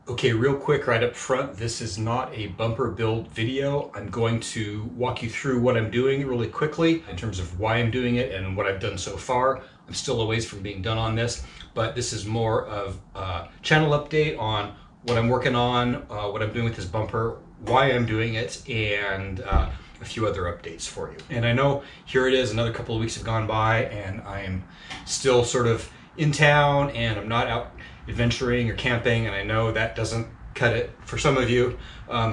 Okay, real quick right up front, this is not a bumper build video. I'm going to walk you through what I'm doing really quickly in terms of why I'm doing it and what I've done so far. I'm still a ways from being done on this, but this is more of a channel update on what I'm working on, what I'm doing with this bumper, why I'm doing it, and a few other updates for you. And I know here it is, another couple of weeks have gone by and I'm still sort of in town and I'm not out adventuring or camping, and I know that doesn't cut it for some of you.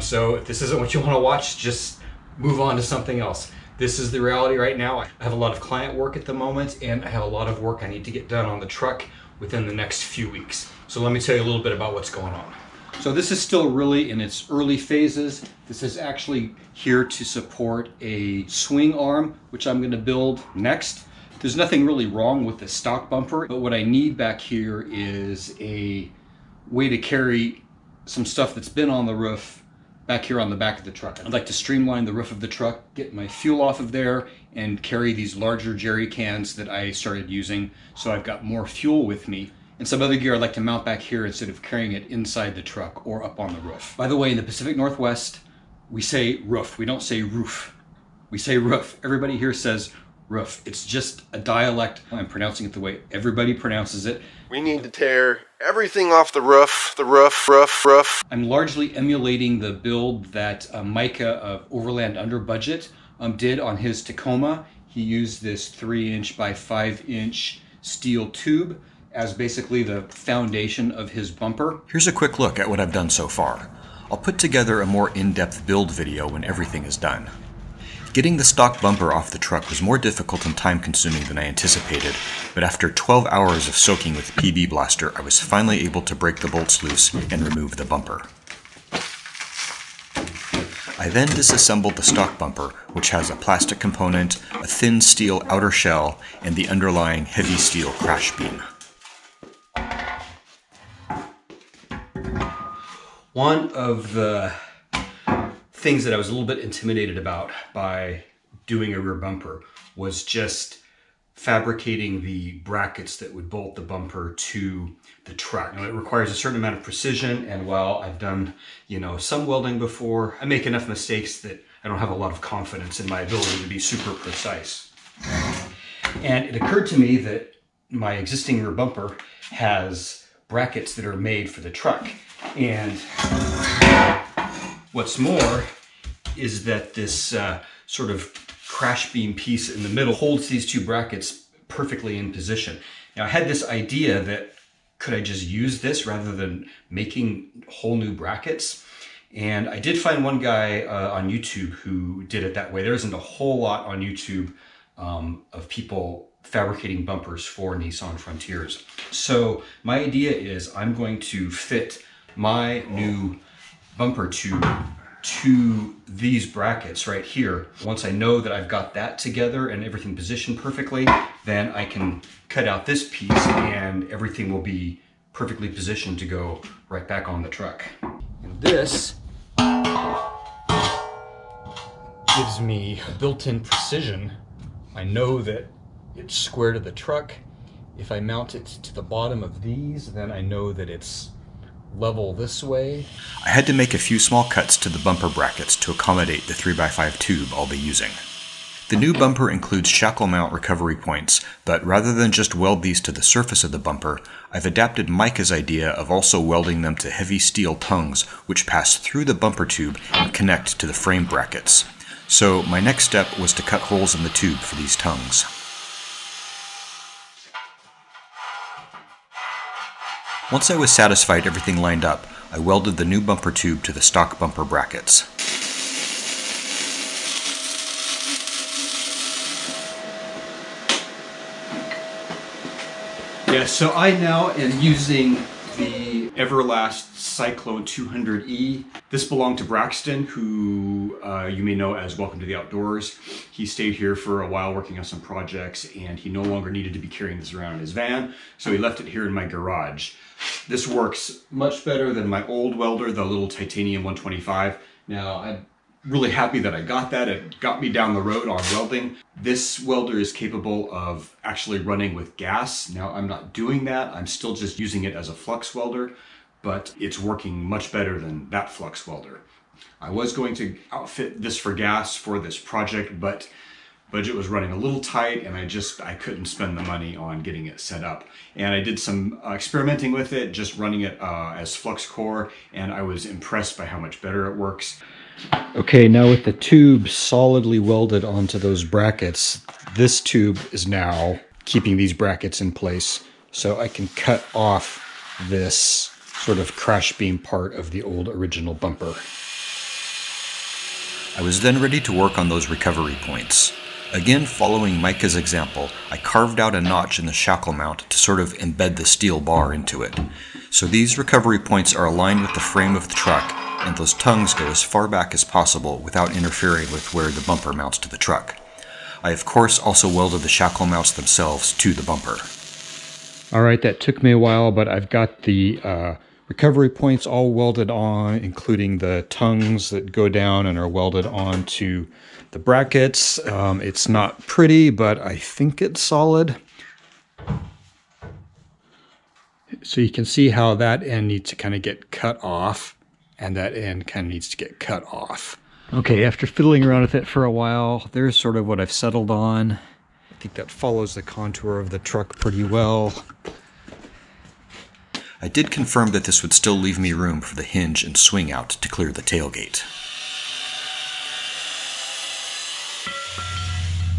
So if this isn't what you want to watch, just move on to something else. This is the reality right now. I have a lot of client work at the moment, and I have a lot of work I need to get done on the truck within the next few weeks. So let me tell you a little bit about what's going on. So this is still really in its early phases. This is actually here to support a swing arm, which I'm going to build next. There's nothing really wrong with the stock bumper, but what I need back here is a way to carry some stuff that's been on the roof back here on the back of the truck. I'd like to streamline the roof of the truck, get my fuel off of there, and carry these larger jerry cans that I started using, so I've got more fuel with me. And some other gear I'd like to mount back here instead of carrying it inside the truck or up on the roof. By the way, in the Pacific Northwest, we say roof. We don't say roof. We say roof. Everybody here says roof. It's just a dialect. I'm pronouncing it the way everybody pronounces it. We need to tear everything off the roof. I'm largely emulating the build that Micah of Overland Under Budget did on his Tacoma. He used this 3" by 5" steel tube as basically the foundation of his bumper. Here's a quick look at what I've done so far. I'll put together a more in-depth build video when everything is done. Getting the stock bumper off the truck was more difficult and time-consuming than I anticipated, but after 12 hours of soaking with PB Blaster, I was finally able to break the bolts loose and remove the bumper. I then disassembled the stock bumper, which has a plastic component, a thin steel outer shell, and the underlying heavy steel crash beam. One of the things that I was a little bit intimidated about by doing a rear bumper was just fabricating the brackets that would bolt the bumper to the truck. Now, it requires a certain amount of precision, and while I've done, some welding before, I make enough mistakes that I don't have a lot of confidence in my ability to be super precise. And it occurred to me that my existing rear bumper has brackets that are made for the truck. And what's more is that this sort of crash beam piece in the middle holds these two brackets perfectly in position. Now, I had this idea that could I just use this rather than making whole new brackets? And I did find one guy on YouTube who did it that way. There isn't a whole lot on YouTube of people fabricating bumpers for Nissan Frontiers. So my idea is I'm going to fit my new bumper tube to these brackets right here. Once I know that I've got that together and everything positioned perfectly, then I can cut out this piece and everything will be perfectly positioned to go right back on the truck. And this gives me built-in precision. I know that it's square to the truck. If I mount it to the bottom of these, then I know that it's level this way. I had to make a few small cuts to the bumper brackets to accommodate the 3x5 tube I'll be using. The new bumper includes shackle mount recovery points, but rather than just weld these to the surface of the bumper, I've adapted Micah's idea of also welding them to heavy steel tongues which pass through the bumper tube and connect to the frame brackets. So my next step was to cut holes in the tube for these tongues. Once I was satisfied everything lined up, I welded the new bumper tube to the stock bumper brackets. Yeah, so I now am using the Everlast Cyclone 200E. This belonged to Braxton, who you may know as Welcome to the Outdoors. He stayed here for a while working on some projects, and he no longer needed to be carrying this around in his van, so he left it here in my garage. This works much better than my old welder, the little titanium 125. Now, I'm really happy that I got that. It got me down the road on welding. This welder is capable of actually running with gas. Now, I'm not doing that. I'm still just using it as a flux welder. but it's working much better than that flux welder. I was going to outfit this for gas for this project, but budget was running a little tight and I couldn't spend the money on getting it set up. And I did some experimenting with it, just running it as flux core, and I was impressed by how much better it works. Okay, now with the tube solidly welded onto those brackets, this tube is now keeping these brackets in place, so I can cut off this sort of crash beam part of the old original bumper. I was then ready to work on those recovery points. Again, following Micah's example, I carved out a notch in the shackle mount to sort of embed the steel bar into it. So these recovery points are aligned with the frame of the truck, and those tongues go as far back as possible without interfering with where the bumper mounts to the truck. I of course also welded the shackle mounts themselves to the bumper. Alright, that took me a while, but I've got the recovery points all welded on, including the tongues that go down and are welded onto the brackets. It's not pretty, but I think it's solid. So you can see how that end needs to kind of get cut off, and that end kind of needs to get cut off. Okay, after fiddling around with it for a while, there's sort of what I've settled on. I think that follows the contour of the truck pretty well. I did confirm that this would still leave me room for the hinge and swing out to clear the tailgate.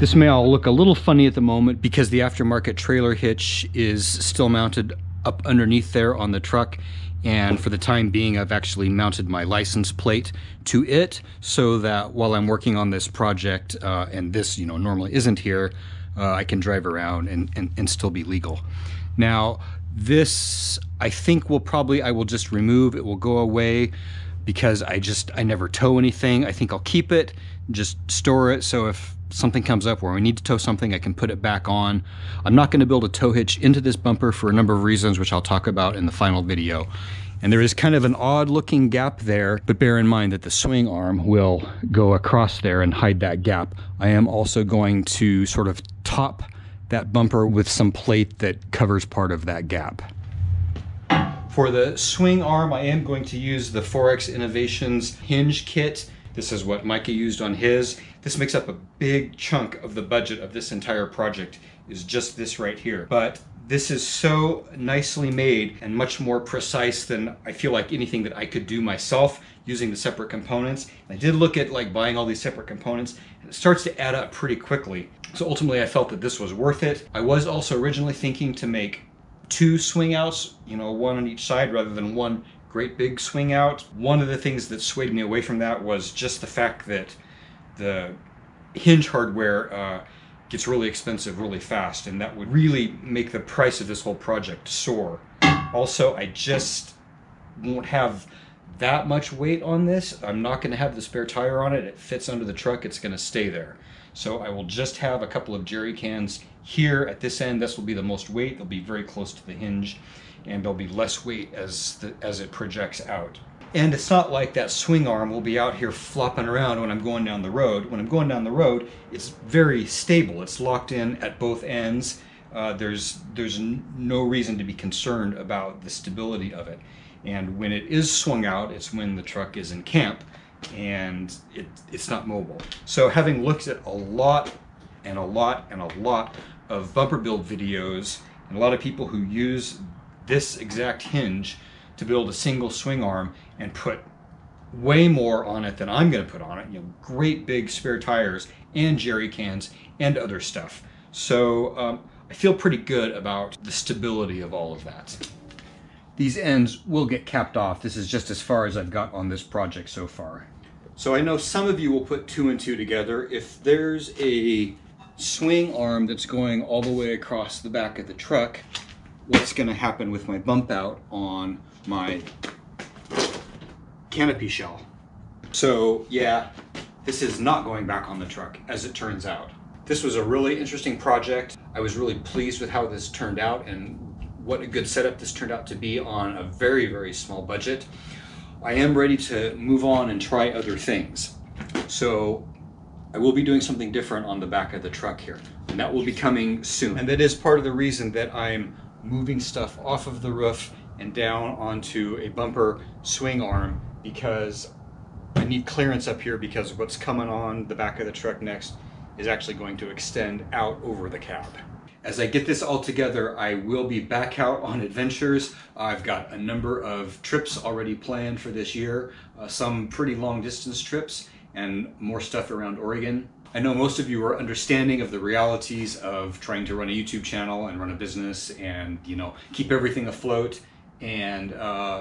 This may all look a little funny at the moment because the aftermarket trailer hitch is still mounted up underneath there on the truck, and for the time being I've actually mounted my license plate to it so that while I'm working on this project and this normally isn't here, I can drive around and still be legal. Now this I think I will just remove. It will go away because I never tow anything. I think I'll keep it, just store it, so if something comes up where we need to tow something, I can put it back on. I'm not going to build a tow hitch into this bumper for a number of reasons, which I'll talk about in the final video. And there is kind of an odd looking gap there, but bear in mind that the swing arm will go across there and hide that gap. I am also going to sort of top that bumper with some plate that covers part of that gap. For the swing arm, I am going to use the 4X Innovations hinge kit. This is what Micah used on his. This makes up a big chunk of the budget of this entire project, is just this right here. But this is so nicely made and much more precise than I feel like anything that I could do myself using the separate components. I did look at buying all these separate components, and it starts to add up pretty quickly. So ultimately I felt that this was worth it. I was also originally thinking to make 2 swing outs, one on each side rather than one great big swing out. One of the things that swayed me away from that was just the fact that the hinge hardware gets really expensive really fast, and that would really make the price of this whole project soar. Also, I just won't have that much weight on this. I'm not going to have the spare tire on it. It fits under the truck. It's going to stay there. So I will just have a couple of jerry cans here at this end. This will be the most weight. They'll be very close to the hinge, and there'll be less weight as it projects out. And it's not like that swing arm will be out here flopping around when I'm going down the road. When I'm going down the road, it's very stable. It's locked in at both ends. There's no reason to be concerned about the stability of it. And when it is swung out, it's when the truck is in camp and it's not mobile. So having looked at a lot of bumper build videos, and a lot of people who use this exact hinge to build a single swing arm and put way more on it than I'm going to put on it, great big spare tires and jerry cans and other stuff. So I feel pretty good about the stability of all of that. These ends will get capped off. This is just as far as I've got on this project so far. So I know some of you will put 2 and 2 together. If there's a swing arm that's going all the way across the back of the truck, what's going to happen with my bump out on my canopy shell? So yeah, this is not going back on the truck, as it turns out. This was a really interesting project. I was really pleased with how this turned out and what a good setup this turned out to be on a very, very small budget. I am ready to move on and try other things. So I will be doing something different on the back of the truck here, and that will be coming soon. And that is part of the reason that I'm moving stuff off of the roof and down onto a bumper swing arm, because I need clearance up here, because what's coming on the back of the truck next is actually going to extend out over the cab. As I get this all together, I will be back out on adventures. I've got a number of trips already planned for this year, some pretty long distance trips and more stuff around Oregon. I know most of you are understanding of the realities of trying to run a YouTube channel and run a business and, you know, keep everything afloat. And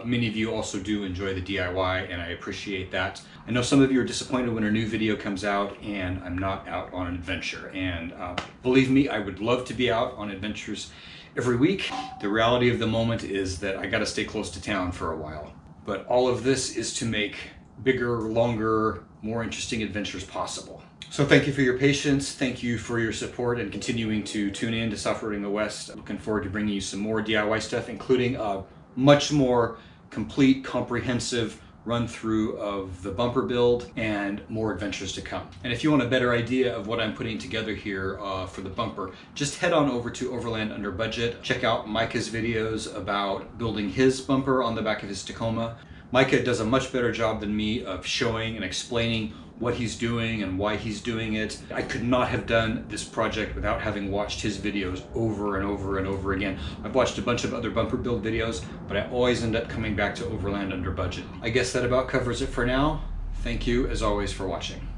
many of you also do enjoy the DIY, and I appreciate that. I know some of you are disappointed when a new video comes out and I'm not out on an adventure. And believe me, I would love to be out on adventures every week. The reality of the moment is that I gotta stay close to town for a while. But all of this is to make bigger, longer, more interesting adventures possible. So thank you for your patience, thank you for your support, and continuing to tune in to Softroading the West. Looking forward to bringing you some more DIY stuff, including a much more complete, comprehensive run through of the bumper build and more adventures to come. And if you want a better idea of what I'm putting together here for the bumper, just head on over to Overland Under Budget. Check out Micah's videos about building his bumper on the back of his Tacoma. Micah does a much better job than me of showing and explaining what he's doing and why he's doing it. I could not have done this project without having watched his videos over and over and over again. I've watched a bunch of other bumper build videos, but I always end up coming back to Overland Under Budget. I guess that about covers it for now. Thank you, as always, for watching.